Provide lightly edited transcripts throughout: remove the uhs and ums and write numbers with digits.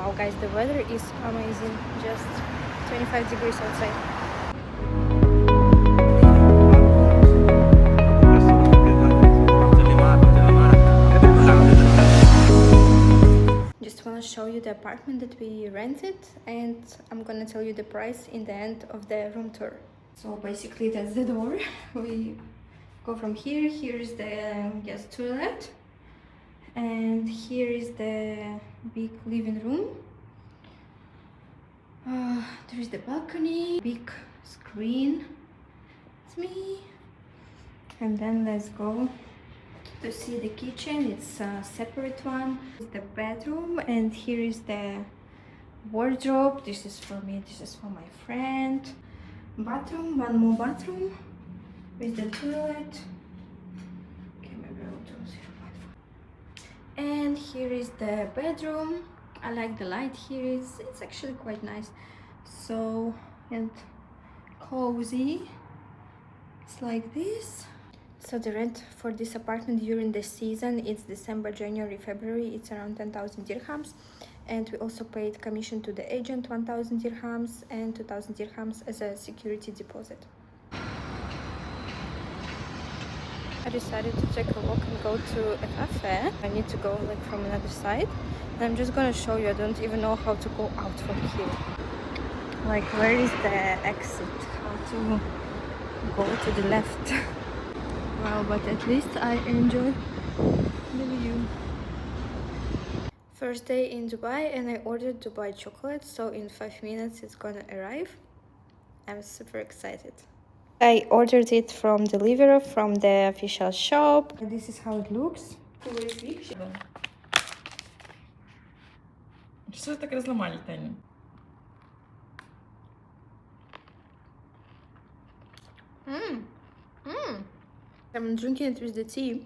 Wow guys, the weather is amazing, just 25 degrees outside. Just want to show you the apartment that we rented, and I'm gonna tell you the price in the end of the room tour. So basically that's the door. We go from here. Here is the guest toilet, and here is the big living room. There is the balcony, big screen. It's me. And then let's go to see the kitchen. It's a separate one. It's the bedroom, and here is the wardrobe. This is for me, this is for my friend. Bathroom, one more bathroom with the toilet. Okay, maybe I'll do 0.5. And here is the bedroom. I like the light here. It's actually quite nice. So, and cozy. It's like this. So the rent for this apartment during the season, it's December, January, February, it's around 10,000 dirhams. And we also paid commission to the agent, 1,000 dirhams, and 2,000 dirhams as a security deposit. I decided to take a walk and go to a cafe. I need to go like from another side. And I'm just gonna show you, I don't even know how to go out from here. Like, where is the exit? How to go to the left? Well, but at least I enjoy the view. First day in Dubai, and I ordered Dubai chocolate, so in 5 minutes it's gonna arrive. I'm super excited. I ordered it from Deliveroo, from the official shop. This is how it looks. Что же так разломали, Таня? I'm drinking it with the tea.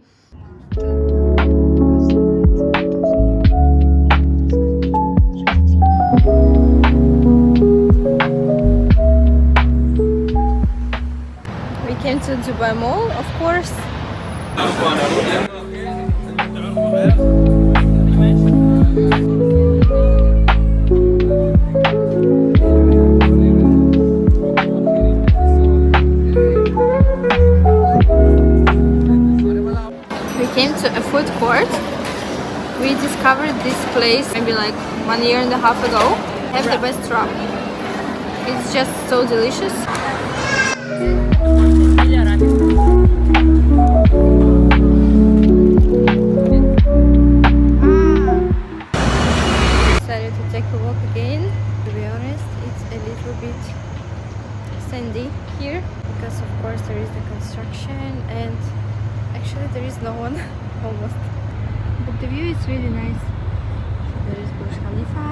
We came to Dubai Mall, of course. Came to a food court. We discovered this place maybe like 1.5 years ago. Have the best wrap. It's just so delicious. Decided to take a walk again. To be honest, it's a little bit sandy here because of course there is the construction, and actually there is no one almost, but the view is really nice. So there is Burj Khalifa.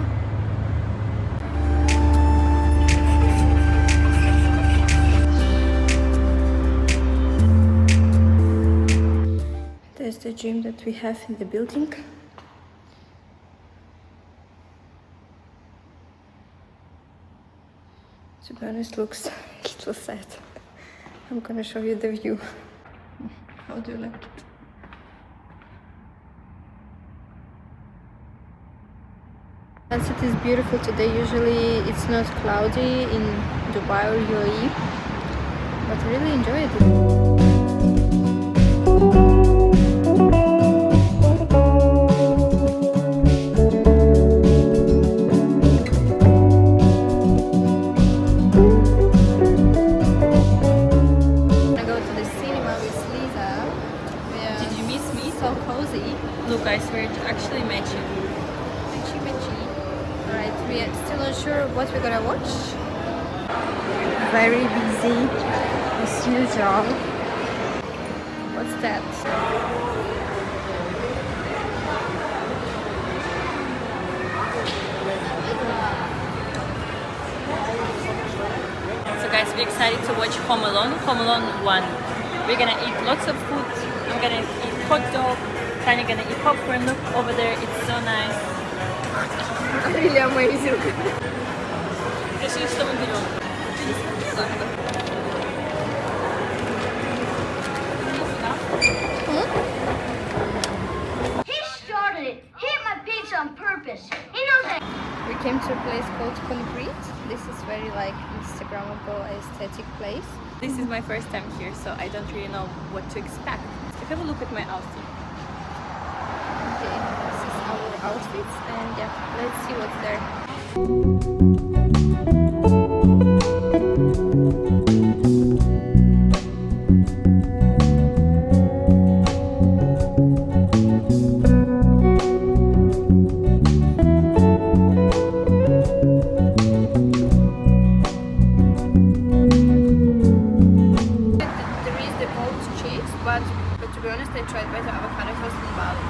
There's the gym that we have in the building. To be honest, looks a little sad. I'm gonna show you the view. How do you like it? Sunset is beautiful today. Usually it's not cloudy in Dubai or UAE, but I really enjoyed it. Look guys, we're actually matching. Matchy. Alright, we are still unsure what we're gonna watch. Very busy as usual. What's that? So guys, we're excited to watch Home Alone 1. We're gonna eat lots of food. I'm gonna eat hot dog. Tanya gonna eat popcorn. Look over there, it's so nice. Really amazing. Решили, что мы берем. Ты не смотрела? He started it. He ate my pizza on purpose. He knows that. came to a place called Concrete. This is very like Instagrammable aesthetic place. This is my first time here, so I don't really know what to expect. Have a look at my outfit. Okay, this is our outfits, and yeah, let's see what's there. There is the oat cheese, but to be honest, I tried better avocado toast in Bali.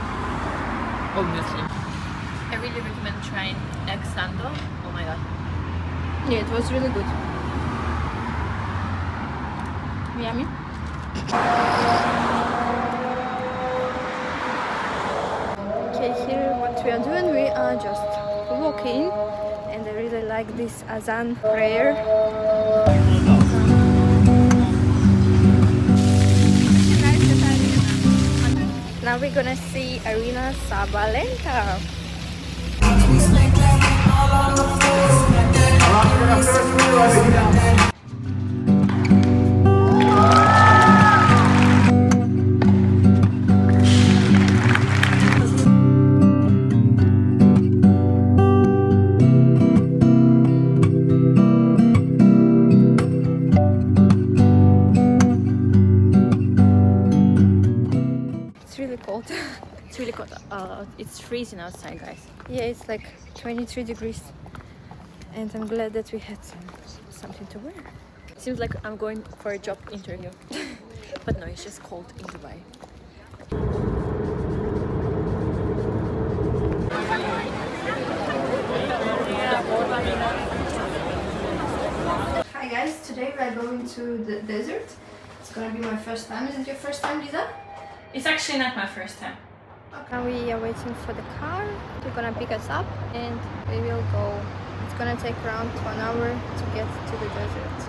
Obviously. I really recommend trying egg sando. Oh my god. Yeah, it was really good. Yummy. Okay, here what we are doing, we are just walking, and I really like this azan prayer. Now we're gonna see Arena Sabalenka. It's really cold. It's really cold. It's freezing outside, guys. Yeah, it's like 23 degrees. And I'm glad that we had something to wear. Seems like I'm going for a job interview. But no, it's just cold in Dubai. Hi guys, today we are going to the desert. It's gonna be my first time. Is it your first time, Lisa? It's actually not my first time. Now we are waiting for the car. They're gonna pick us up and we will go. It's gonna take around 1 hour to get to the desert.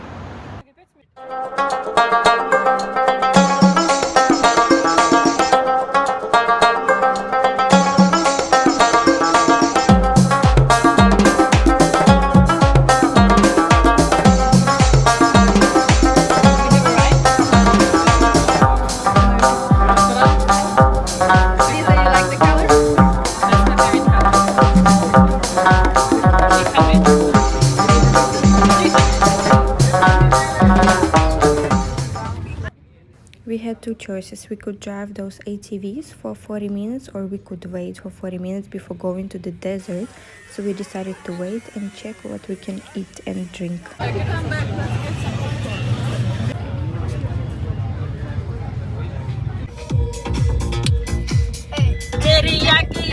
We had two choices. We could drive those ATVs for 40 minutes or we could wait for 40 minutes before going to the desert. So we decided to wait and check what we can eat and drink. Teriyaki!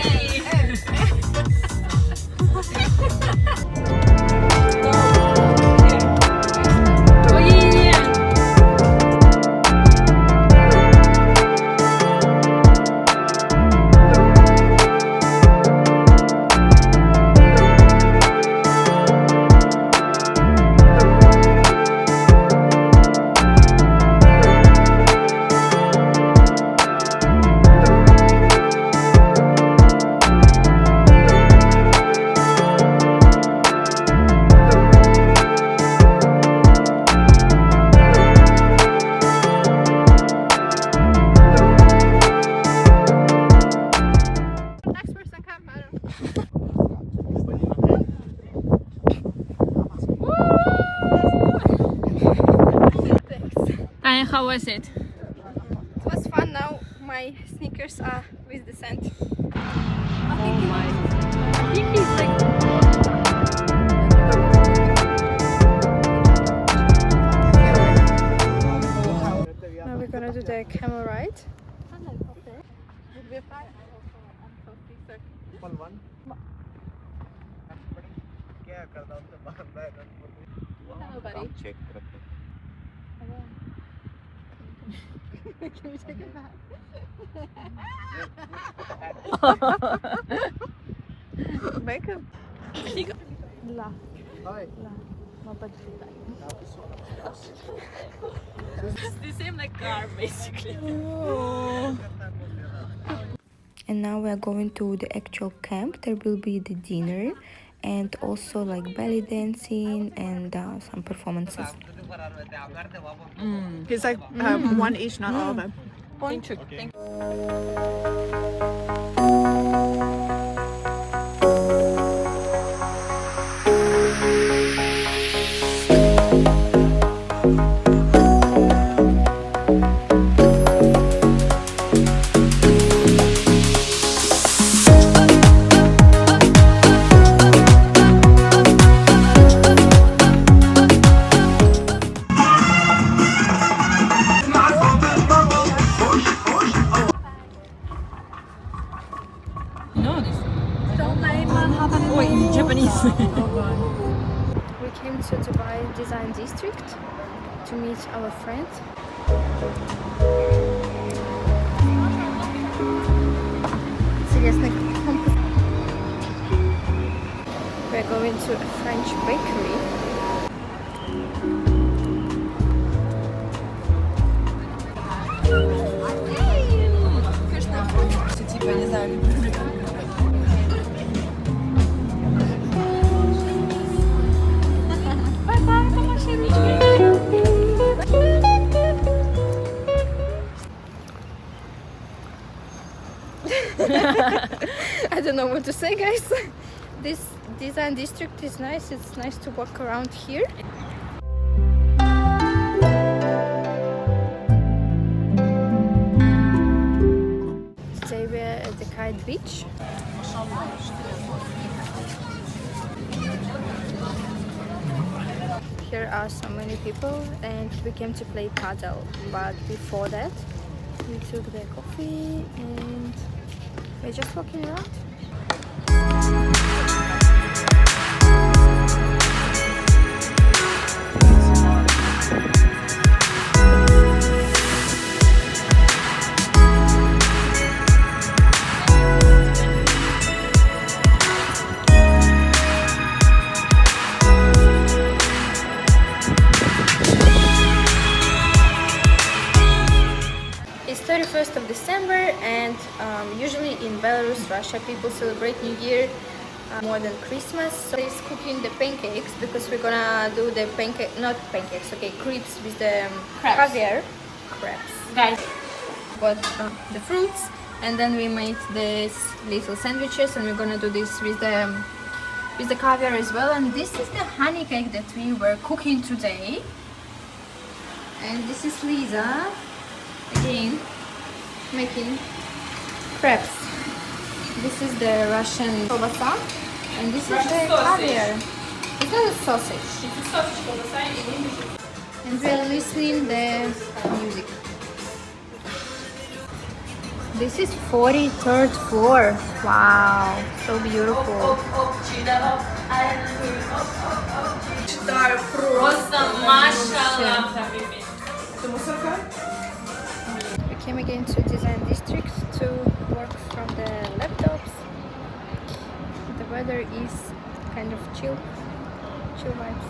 And how was it? It was fun. Now my sneakers are with the sand. Oh my. I think he's like... Now we're gonna do the camel ride. Can we take it back? Makeup. La. It's the same like car, basically. And now we are going to the actual camp. There will be the dinner and also like belly dancing and some performances. He's like one each, not all of them. Thank you. Thank you. No, this. Oh, in Japanese. We came to Dubai Design District to meet our friend. Seriously, we're going to a French bakery. I don't know what to say, guys. This design district is nice. It's nice to walk around here. Today we're at the Kite beach. Here are so many people and we came to play Padel, but before that we took the coffee and we're just walking around. It's 31st of December and usually in Belarus, Russia, people celebrate New Year more than Christmas. So it's cooking the pancakes because we're gonna do the crepes with the caviar. Crepes. Guys. Got the fruits and then we made these little sandwiches and we're gonna do this with the caviar as well. And this is the honey cake that we were cooking today. And this is Lisa again making crepes. This is the Russian kolbasa and this is the caviar. It's not a sausage. It's a sausage kolbasa in English. And we are listening the music. This is 43rd floor. Wow, so beautiful. Просто машаллах, habibi. We came again to Design District to work from the laptops. The weather is kind of chill vibes.